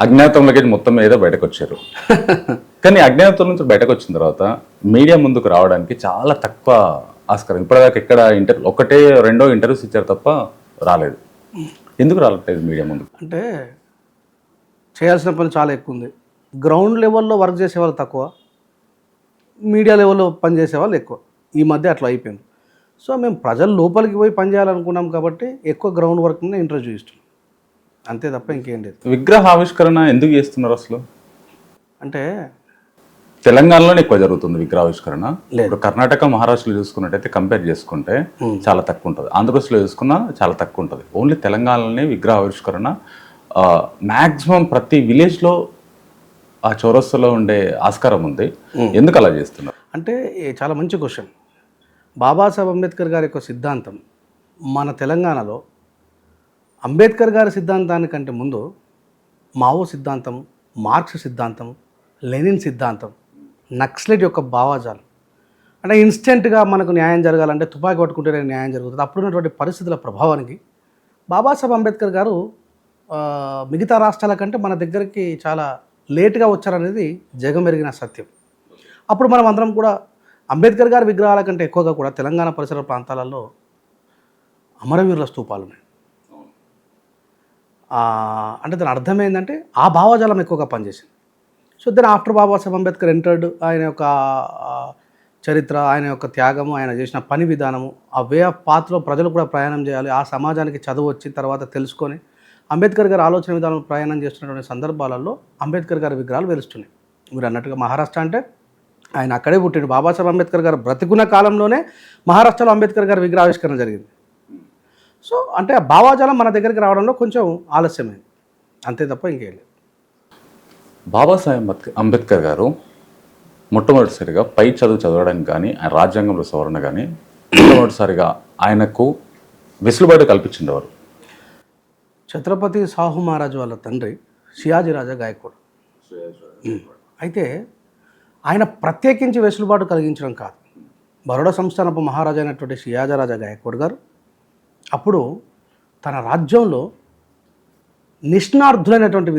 అజ్ఞాతంలోకి మొత్తం మీద బయటకు వచ్చారు. కానీ అజ్ఞాతం నుంచి బయటకు వచ్చిన తర్వాత మీడియా ముందుకు రావడానికి చాలా తక్కువ ఆస్కారం. ఇప్పటిదాకా ఎక్కడ ఒకటే రెండో ఇంటర్వ్యూస్ ఇచ్చారు తప్ప రాలేదు. ఎందుకు రాలేదు మీడియా ముందుకు? అంటే చేయాల్సిన పని చాలా ఎక్కువ ఉంది. గ్రౌండ్ లెవెల్లో వర్క్ చేసే వాళ్ళు తక్కువ, మీడియా లెవెల్లో పనిచేసే వాళ్ళు ఎక్కువ. ఈ మధ్య అట్లా అయిపోయింది. సో మేము ప్రజల లోపలికి పోయి పని చేయాలనుకున్నాం కాబట్టి ఎక్కువ గ్రౌండ్ వర్క్ని ఇంట్రెస్ట్ చూపిస్తున్నాం, అంతే తప్ప ఇంకేం లేదు. విగ్రహ ఆవిష్కరణ ఎందుకు చేస్తున్నారు అసలు? అంటే తెలంగాణలోనే ఎక్కువ జరుగుతుంది విగ్రహావిష్కరణ. ఇప్పుడు కర్ణాటక, మహారాష్ట్రలో చూసుకున్నట్టయితే కంపేర్ చేసుకుంటే చాలా తక్కువ ఉంటుంది. ఆంధ్రప్రదేశ్లో చూసుకున్నా చాలా తక్కువ ఉంటుంది. ఓన్లీ తెలంగాణలోనే విగ్రహావిష్కరణ మ్యాక్సిమం ప్రతి విలేజ్లో ఆ చౌరస్తాలో ఉండే ఆస్కారం ఉంది. ఎందుకు అలా చేస్తున్నారు? అంటే చాలా మంచి క్వశ్చన్. బాబాసాహెబ్ అంబేద్కర్ గారి యొక్క సిద్ధాంతం మన తెలంగాణలో అంబేద్కర్ గారి సిద్ధాంతానికంటే ముందు మావో సిద్ధాంతం, మార్క్స్ సిద్ధాంతం, లెనిన్ సిద్ధాంతం, నక్సలైట్ యొక్క భావాజాలం, అంటే ఇన్స్టెంట్గా మనకు న్యాయం జరగాలంటే తుపాకీ పట్టుకుంటేనే న్యాయం జరుగుతుంది. అప్పుడున్నటువంటి పరిస్థితుల ప్రభావానికి బాబాసాహెబ్ అంబేద్కర్ గారు మిగతా రాష్ట్రాల కంటే మన దగ్గరికి చాలా లేటుగా వచ్చారనేది జగమెరిగిన సత్యం. అప్పుడు మనం అందరం కూడా అంబేద్కర్ గారి విగ్రహాల కంటే ఎక్కువగా కూడా తెలంగాణ పరిసర ప్రాంతాలలో అమరవీరుల స్తూపాలు ఉన్నాయి. అంటే దాని అర్థం ఏంటంటే ఆ భావజాలం ఎక్కువగా పనిచేసింది. So then after Babasaheb Ambedkar entered, ఆయన యొక్క చరిత్ర, ఆయన యొక్క త్యాగము, ఆయన చేసిన పని విధానము, ఆ వే ఆఫ్ పాత్లో ప్రజలు కూడా ప్రయాణం చేయాలి, ఆ సమాజానికి చదువు వచ్చిన తర్వాత తెలుసుకొని అంబేద్కర్ గారి ఆలోచన విధానం ప్రయాణం చేస్తున్నటువంటి సందర్భాలలో అంబేద్కర్ గారి విగ్రహాలు వెలుస్తున్నాయి. మీరు అన్నట్టుగా మహారాష్ట్ర అంటే ఆయన అక్కడే పుట్టిండు. బాబాసాహెబ్ అంబేద్కర్ గారు బ్రతికున్న కాలంలోనే మహారాష్ట్రలో అంబేద్కర్ గారి విగ్రహావిష్కరణ జరిగింది. సో అంటే ఆ భావాజాలం మన దగ్గరికి రావడంలో కొంచెం ఆలస్యమైంది, అంతే తప్ప ఇంకేం లేదు. బాబాసాహెబ్ అంబేద్కర్ గారు మొట్టమొదటిసారిగా పై చదువు చదవడానికి కానీ, ఆయన రాజ్యాంగంలో సవరణ కానీ మొట్టమొదటిసారిగా ఆయనకు వెసులుబాటు కల్పించిండేవారు. ఛత్రపతి సాహు మహారాజు వాళ్ళ తండ్రి షియాజీ రాజా గాయక్వాడ్. అయితే ఆయన ప్రత్యేకించి వెసులుబాటు కలిగించడం కాదు, బరోడా సంస్థానపు మహారాజా అయినటువంటి షియాజీ రాజా గాయక్వాడ్ గారు అప్పుడు తన రాజ్యంలో నిష్ణార్థులైనటువంటి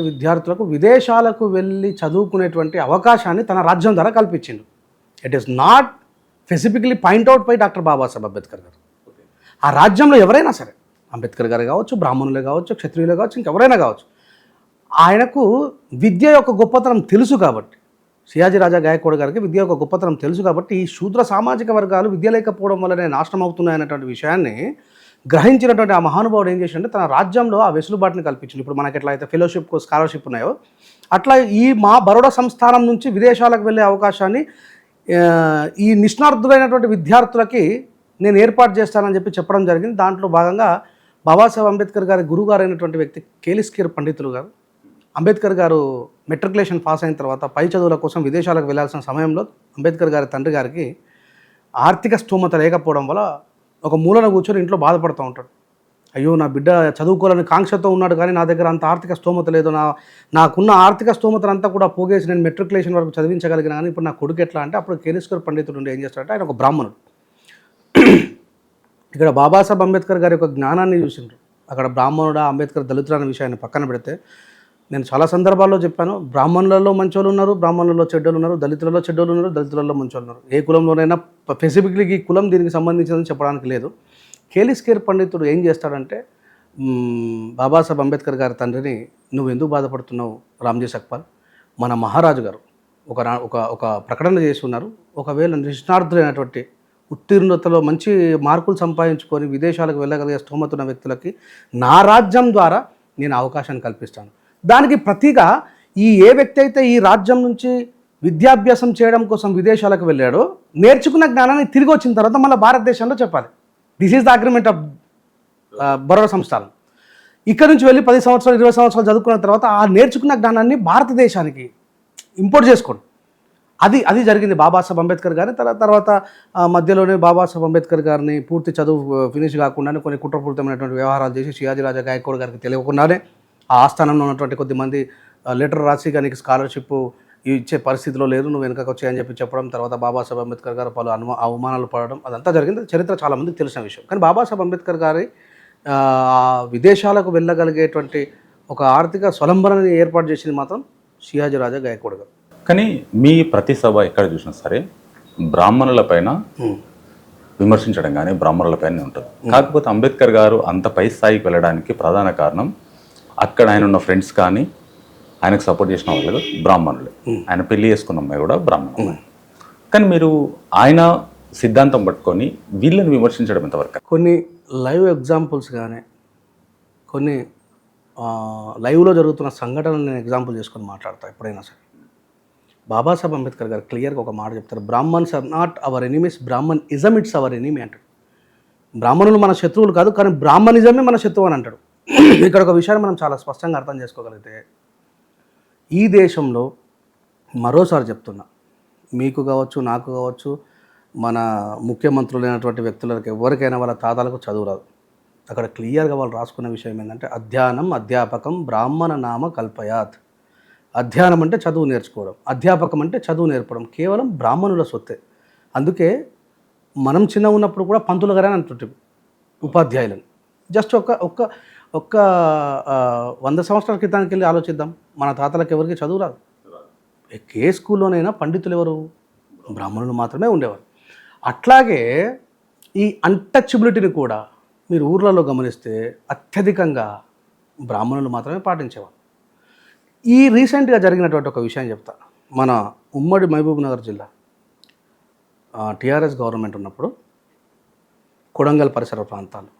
విద్యార్థులకు విదేశాలకు వెళ్ళి చదువుకునేటువంటి అవకాశాన్ని తన రాజ్యం ద్వారా కల్పించిండు. It is not specifically point out by doctor Babasaheb Ambedkar గారు. ఆ రాజ్యంలో ఎవరైనా సరే, అంబేద్కర్ గారు కావచ్చు, బ్రాహ్మణులే కావచ్చు, క్షత్రియులే కావచ్చు, ఇంకెవరైనా కావచ్చు, ఆయనకు విద్య యొక్క గొప్పతనం తెలుసు కాబట్టి, షియాజీ రాజా గాయక్వాడ్ గారికి విద్య యొక్క గొప్పతనం తెలుసు కాబట్టి ఈ శూద్ర సామాజిక వర్గాలు విద్య లేకపోవడం వల్లనే నాశనం అవుతున్నాయనేటువంటి విషయాన్ని గ్రహించినటువంటి ఆ మహానుభావుడు ఏం చేసిందంటే తన రాజ్యంలో ఆ వెసులుబాటుని కల్పించింది. ఇప్పుడు మనకి ఎట్లా అయితే ఫెలోషిప్, స్కాలర్షిప్ ఉన్నాయో అట్లా ఈ మా బరోడా సంస్థానం నుంచి విదేశాలకు వెళ్ళే అవకాశాన్ని ఈ నిష్ణార్థులైనటువంటి విద్యార్థులకి నేను ఏర్పాటు చేస్తానని చెప్పడం జరిగింది. దాంట్లో భాగంగా బాబాసాహెబ్ అంబేద్కర్ గారి గురుగారు అయినటువంటి వ్యక్తి కేలిస్కేర్ పండితులు గారు, అంబేద్కర్ గారు మెట్రికులేషన్ పాస్ అయిన తర్వాత పై చదువుల కోసం విదేశాలకు వెళ్ళాల్సిన సమయంలో అంబేద్కర్ గారి తండ్రి గారికి ఆర్థిక స్తోమత లేకపోవడం వల్ల ఒక మూలన కూర్చొని ఇంట్లో బాధపడుతూ ఉంటాడు. అయ్యో నా బిడ్డ చదువుకోవాలని కాంక్షతో ఉన్నాడు కానీ నా దగ్గర అంత ఆర్థిక స్తోమత లేదు, నాకున్న ఆర్థిక స్తోమతనంతా కూడా పోగేసి నేను మెట్రికులేషన్ వరకు చదివించగలిగిన కానీ ఇప్పుడు నా కొడుకు ఎట్లా అంటే అప్పుడు కేలిస్కేర్ పండితుడు ఏం చేస్తాడంటే ఆయన ఒక బ్రాహ్మణుడు. ఇక్కడ బాబాసాహెబ్ అంబేద్కర్ గారి యొక్క జ్ఞానాన్ని చూసిండ్రు. అక్కడ బ్రాహ్మణుడా అంబేద్కర్ దళితుడు అనే విషయాన్ని పక్కన పెడితే నేను చాలా సందర్భాల్లో చెప్పాను, బ్రాహ్మణులలో మంచోళ్ళు ఉన్నారు, బ్రాహ్మణులలో చెడ్డోళ్ళు ఉన్నారు, దళితులలో చెడ్డోళ్ళు ఉన్నారు, దళితులలో మంచోళ్ళు ఉన్నారు. ఏ కులంలోనైనా స్పెసిఫిక్లీ ఈ కులం దీనికి సంబంధించిందని చెప్పడానికి లేదు. కేలిస్కేర్ పండితుడు ఏం చేస్తాడంటే బాబాసాహెబ్ అంబేద్కర్ గారి తండ్రిని, నువ్వు ఎందుకు బాధపడుతున్నావు రామ్జీ సక్పాల్, మన మహారాజు గారు ఒక ప్రకటన చేసి ఉన్నారు, ఒకవేళ నిష్ణార్థులైనటువంటి ఉత్తీర్ణతలో మంచి మార్కులు సంపాదించుకొని విదేశాలకు వెళ్ళగలిగే స్తోమత ఉన్న వ్యక్తులకి నా రాజ్యం ద్వారా నేను అవకాశాన్ని కల్పిస్తాను. దానికి ప్రతిగా ఏ వ్యక్తి అయితే ఈ రాజ్యం నుంచి విద్యాభ్యాసం చేయడం కోసం విదేశాలకు వెళ్ళాడో నేర్చుకున్న జ్ఞానాన్ని తిరిగి వచ్చిన తర్వాత మళ్ళీ భారతదేశంలో చెప్పాలి. This is the agreement of Baroda సంస్థానం. ఇక్కడ నుంచి వెళ్ళి 10 సంవత్సరాలు 20 సంవత్సరాలు చదువుకున్న తర్వాత ఆ నేర్చుకున్న జ్ఞానాన్ని భారతదేశానికి ఇంపోర్ట్ చేసుకోండి. అది జరిగింది బాబాసాహెబ్ అంబేద్కర్ గారిని. తర్వాత మధ్యలోనే బాబాసాహెబ్ అంబేద్కర్ గారిని పూర్తి చదువు ఫినిష్ కాకుండానే కొన్ని కుట్రపూరితమైనటువంటి వ్యవహారాలు చేసి షియాజీ రాజా గాయక్వాడ్ గారికి తెలియకుండానే ఆ ఆస్థానంలో ఉన్నటువంటి కొద్దిమంది లెటర్ రాసి కానీ స్కాలర్షిప్ ఇచ్చే పరిస్థితిలో లేదు, నువ్వు వెనకకు వచ్చాయని చెప్పడం, తర్వాత బాబాసాహెబ్ అంబేద్కర్ గారు పలు అవమానాలు పడడం, అదంతా జరిగింది. చరిత్ర చాలామందికి తెలిసిన విషయం. కానీ బాబాసాహెబ్ అంబేద్కర్ గారి విదేశాలకు వెళ్ళగలిగేటువంటి ఒక ఆర్థిక స్వలంబనని ఏర్పాటు చేసింది మాత్రం షియాజీ రాజా గాయక్వాడ్ గారు. కానీ మీ ప్రతి సభ ఎక్కడ చూసినా సరే బ్రాహ్మణుల పైన విమర్శించడం కానీ బ్రాహ్మణులపైనే ఉంటుంది. కాకపోతే అంబేద్కర్ గారు అంత పై స్థాయికి వెళ్ళడానికి ప్రధాన కారణం అక్కడ ఆయన ఉన్న ఫ్రెండ్స్ కానీ ఆయనకు సపోర్ట్ చేసిన వాళ్ళు బ్రాహ్మణులే. ఆయన పెళ్లి చేసుకున్న అమ్మాయి కూడా బ్రాహ్మణులే. కానీ మీరు ఆయన సిద్ధాంతం పట్టుకొని వీళ్ళని విమర్శించడం ఎంతవరకు? కొన్ని లైవ్ ఎగ్జాంపుల్స్ కానీ కొన్ని లైవ్లో జరుగుతున్న సంఘటనలు నేను ఎగ్జాంపుల్ చేసుకొని మాట్లాడతాను ఎప్పుడైనా సరే. బాబాసాహెబ్ అంబేద్కర్ గారు క్లియర్గా ఒక మాట చెప్తారు, Brahmins are not our enemies, Brahminism it's our enemy అంటాడు. బ్రాహ్మణులు మన శత్రువులు కాదు, కానీ బ్రాహ్మణిజమే మన శత్రువు అని అంటాడు. ఇక్కడ ఒక విషయాన్ని మనం చాలా స్పష్టంగా అర్థం చేసుకోగలిగితే, ఈ దేశంలో మరోసారి చెప్తున్నా, మీకు కావచ్చు నాకు కావచ్చు మన ముఖ్యమంత్రులైనటువంటి వ్యక్తులకు ఎవరికైనా వాళ్ళ తాతలకు చదువు రాదు. అక్కడ క్లియర్గా వాళ్ళు రాసుకున్న విషయం ఏంటంటే అధ్యానం అధ్యాపకం బ్రాహ్మణ నామ కల్పయాత్. అధ్యానం అంటే చదువు నేర్చుకోవడం, అధ్యాపకం అంటే చదువు నేర్పడం కేవలం బ్రాహ్మణుల సొత్తే. అందుకే మనం చిన్న ఉన్నప్పుడు కూడా పంతులు గారని అంటుంటాం ఉపాధ్యాయులను. జస్ట్ ఒక్క 100 సంవత్సరాల క్రితానికి వెళ్ళి ఆలోచిద్దాం, మన తాతలకు ఎవరికి చదువు రాదు. ఏ స్కూల్లోనైనా పండితులు ఎవరు? బ్రాహ్మణులు మాత్రమే ఉండేవారు. అట్లాగే ఈ అన్టచబిలిటీని కూడా మీరు ఊర్లలో గమనిస్తే అత్యధికంగా బ్రాహ్మణులు మాత్రమే పాటించేవారు. ఈ రీసెంట్గా జరిగినటువంటి ఒక విషయం చెప్తా. మన ఉమ్మడి మహబూబ్ నగర్ జిల్లా టీఆర్ఎస్ గవర్నమెంట్ ఉన్నప్పుడు కొడంగల్ పరిసర ప్రాంతాలు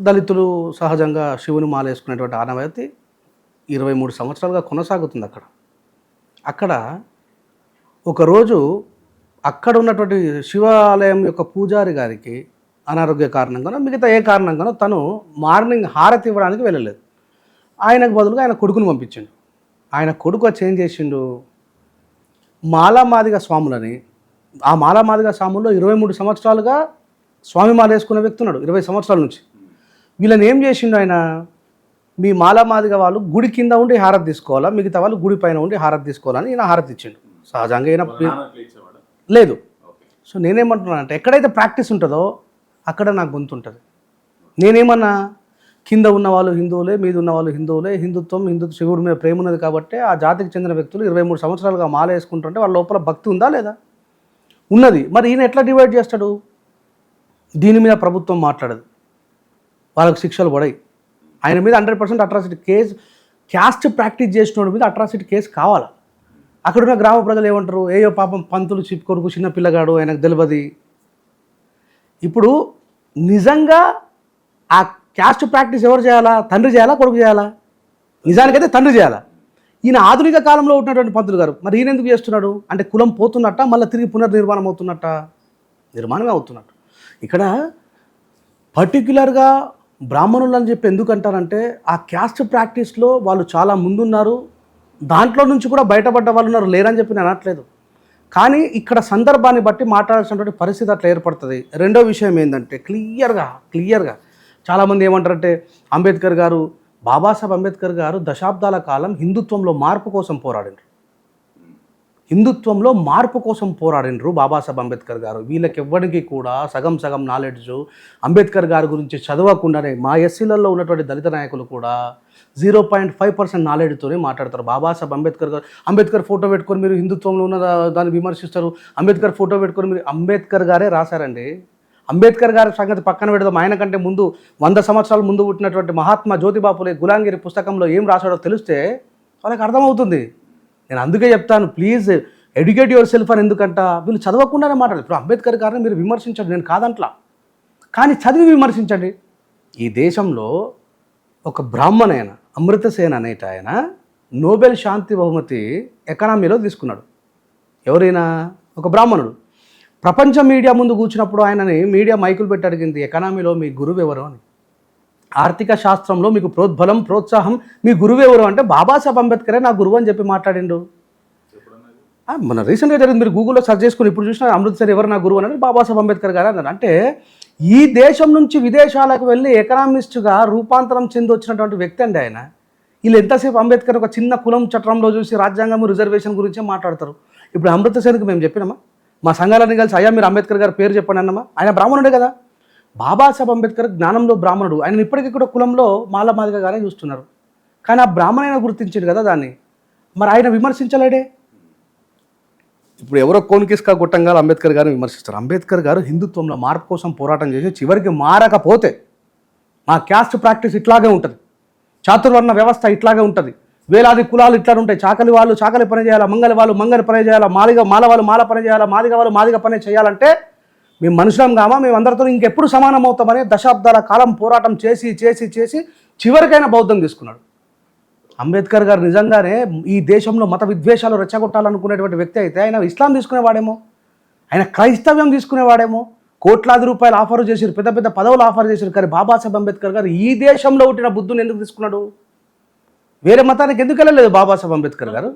దళితులు సహజంగా శివుని మాల వేసుకునేటువంటి ఆనవాయితీ 23 సంవత్సరాలుగా కొనసాగుతుంది. అక్కడ ఒకరోజు అక్కడ ఉన్నటువంటి శివాలయం యొక్క పూజారి గారికి అనారోగ్య కారణంగానో మిగతా ఏ కారణంగానో తను మార్నింగ్ హారతి ఇవ్వడానికి వెళ్ళలేదు. ఆయనకు బదులుగా ఆయన కొడుకును పంపించిండు. ఆయన కొడుకు వచ్చి ఏం చేసిండు, మాలామాదిగ స్వాములని, ఆ మాలామాదిగ స్వాముల్లో 23 సంవత్సరాలుగా స్వామి మాల వేసుకున్న వ్యక్తి ఉన్నాడు 20 సంవత్సరాల నుంచి. వీళ్ళని ఏం చేసిండు ఆయన, మీ మాలామాదిగ వాళ్ళు గుడి కింద ఉండి హారతి తీసుకోవాలా, మిగతా వాళ్ళు గుడి పైన ఉండి హారతి తీసుకోవాలని ఈయన హారతి ఇచ్చిండు. సహజంగా ఈయన లేదు. సో నేనేమంటున్నాను అంటే ఎక్కడైతే ప్రాక్టీస్ ఉంటుందో అక్కడ నాకు గొంతు ఉంటుంది. నేనేమన్నా కింద ఉన్న వాళ్ళు హిందువులే, మీద ఉన్న వాళ్ళు హిందువులే, హిందుత్వం శివుడి మీద ప్రేమ ఉన్నది కాబట్టి ఆ జాతికి చెందిన వ్యక్తులు 23 సంవత్సరాలుగా మాల వేసుకుంటుంటే వాళ్ళ లోపల భక్తి ఉందా లేదా? ఉన్నది. మరి ఈయన ఎట్లా డివైడ్ చేస్తాడు? దీని మీద ప్రభుత్వం మాట్లాడదు, వాళ్ళకి శిక్షలు పడాయి. ఆయన మీద 100% అట్రాసిటీ కేసు, క్యాస్ట్ ప్రాక్టీస్ చేసిన మీద అట్రాసిటీ కేసు కావాలా? అక్కడున్న గ్రామ ప్రజలు ఏమంటారు, ఏయో పాపం పంతులు చిప్ కొడుకు చిన్న పిల్లగాడు ఆయనకు తెలియదు. ఇప్పుడు నిజంగా ఆ క్యాస్ట్ ప్రాక్టీస్ ఎవరు చేయాలా? తండ్రి చేయాలా, కొడుకు చేయాలా? నిజానికైతే తండ్రి చేయాలా. ఈయన ఆధునిక కాలంలో ఉన్నటువంటి పంతులు గారు మరి ఈయన ఎందుకు చేస్తున్నాడు అంటే కులం పోతున్నట్ట, మళ్ళీ తిరిగి పునర్నిర్మాణం అవుతున్నట్ట? నిర్మాణమే అవుతున్నట్టు. ఇక్కడ పర్టిక్యులర్గా బ్రాహ్మణులు అని చెప్పి ఎందుకు అంటారంటే ఆ క్యాస్ట్ ప్రాక్టీస్లో వాళ్ళు చాలా ముందున్నారు, దాంట్లో నుంచి కూడా బయటపడ్డ వాళ్ళు ఉన్నారు, లేరని చెప్పి నేను అనట్లేదు. కానీ ఇక్కడ సందర్భాన్ని బట్టి మాట్లాడాల్సినటువంటి పరిస్థితి అట్లా ఏర్పడుతుంది. రెండో విషయం ఏంటంటే క్లియర్గా చాలామంది ఏమంటారంటే బాబాసాహెబ్ అంబేద్కర్ గారు దశాబ్దాల కాలం హిందుత్వంలో మార్పు కోసం పోరాడినరు బాబాసాహెబ్ అంబేద్కర్ గారు. వీళ్ళకి ఎవ్వడికి కూడా సగం నాలెడ్జ్ అంబేద్కర్ గారి గురించి చదవకుండానే మా ఎస్సీలలో ఉన్నటువంటి దళిత నాయకులు కూడా 0.5% నాలెడ్జ్తోనే మాట్లాడతారు. బాబాసాహెబ్ అంబేద్కర్ ఫోటో పెట్టుకొని మీరు హిందుత్వంలో ఉన్న దాన్ని విమర్శిస్తారు, అంబేద్కర్ ఫోటో పెట్టుకొని మీరు అంబేద్కర్ గారే రాశారండి. అంబేద్కర్ గారి సంగతి పక్కన పెడదాం. ఆయన కంటే ముందు 100 సంవత్సరాల ముందు పుట్టినటువంటి మహాత్మా జ్యోతిబా ఫులే గులాంగిరి పుస్తకంలో ఏం రాశాడో తెలిస్తే వాళ్ళకి అర్థమవుతుంది. నేను అందుకే చెప్తాను, ప్లీజ్ ఎడ్యుకేట్ యువర్ సెల్ఫ్ అని. ఎందుకంట వీళ్ళు చదవకుండానే మాట్లాడారు. ఇప్పుడు అంబేద్కర్ గారిని మీరు విమర్శించండి, నేను కాదంట్లా, కానీ చదివి విమర్శించండి. ఈ దేశంలో ఒక బ్రాహ్మణైన అమృతసేన్ అనేట ఆయన నోబెల్ శాంతి బహుమతి ఎకనామీలో తీసుకున్నాడు. ఎవరైనా ఒక బ్రాహ్మణుడు. ప్రపంచ మీడియా ముందు కూర్చున్నప్పుడు ఆయనని మీడియా మైకులు పెట్టి అడిగింది, ఎకనామీలో మీ గురువు ఎవరు అని, ఆర్థిక శాస్త్రంలో మీకు ప్రోద్బలం ప్రోత్సాహం మీ గురువు ఎవరు అంటే బాబాసాహెబ్ అంబేద్కరే నా గురువు అని చెప్పి మాట్లాడిండు. మన రీసెంట్గా జరిగింది, మీరు గూగుల్లో సెర్చ్ చేసుకుని ఇప్పుడు చూసిన అమృత్సర్ ఎవరు నా గురువు అని బాబాసాహెబ్ అంబేద్కర్ గారు అన్నారు. అంటే ఈ దేశం నుంచి విదేశాలకు వెళ్ళి ఎకనామిస్ట్గా రూపాంతరం చెంది వచ్చినటువంటి వ్యక్తి అండి ఆయన. వీళ్ళు ఎంతసేపు అంబేద్కర్ ఒక చిన్న కులం చట్టంలో చూసి రాజ్యాంగం రిజర్వేషన్ గురించే మాట్లాడతారు. ఇప్పుడు అమృతసేన్కి మేము చెప్పినామా, మా సంఘాలన్నీ కలిసి అయ్యా మీరు అంబేద్కర్ గారి పేరు చెప్పండి అన్నమా? ఆయన బ్రాహ్మణుడే కదా. బాబాసాహెబ్ అంబేద్కర్ జ్ఞానంలో బ్రాహ్మణుడు. ఆయన ఇప్పటికీ కూడా కులంలో మాల మాదిగగానే చూస్తున్నారు. కానీ ఆ బ్రాహ్మణైనా గుర్తించాడు కదా దాన్ని. మరి ఆయన విమర్శించలేడే. ఇప్పుడు ఎవరో కోన్కిస్కా గొట్టంగా అంబేద్కర్ గారిని విమర్శిస్తారు. అంబేద్కర్ గారు హిందుత్వంలో మార్పు కోసం పోరాటం చేసి చివరికి మారకపోతే మా క్యాస్ట్ ప్రాక్టీస్ ఇట్లాగే ఉంటుంది, చాతుర్వర్ణ వ్యవస్థ ఇట్లాగే ఉంటుంది, వేలాది కులాలు ఇట్లా ఉంటాయి, చాకలి వాళ్ళు చాకలి పని చేయాలా, మంగలి వాళ్ళు మంగలి పని చేయాలా, మాల వాళ్ళు మాల పని చేయాలా, మాదిగ వాళ్ళు మాదిగ పని చేయాలంటే మేము మనుషులం కామా, మేము అందరితో ఇంకెప్పుడు సమానం అవుతామని దశాబ్దాల కాలం పోరాటం చేసి చేసి చేసి చివరికైనా బౌద్ధం తీసుకున్నాడు. అంబేద్కర్ గారు నిజంగానే ఈ దేశంలో మత విద్వేషాలు రెచ్చగొట్టాలనుకునేటువంటి వ్యక్తి అయితే ఆయన ఇస్లాం తీసుకునేవాడేమో, ఆయన క్రైస్తవ్యం తీసుకునేవాడేమో. కోట్లాది రూపాయలు ఆఫర్ చేశారు, పెద్ద పెద్ద పదవులు ఆఫర్ చేశారు. కానీ బాబాసాహెబ్ అంబేద్కర్ గారు ఈ దేశంలో పుట్టిన బుద్ధుని ఎందుకు తీసుకున్నాడు? వేరే మతానికి ఎందుకు వెళ్ళలేదు బాబాసాహెబ్ అంబేద్కర్ గారు?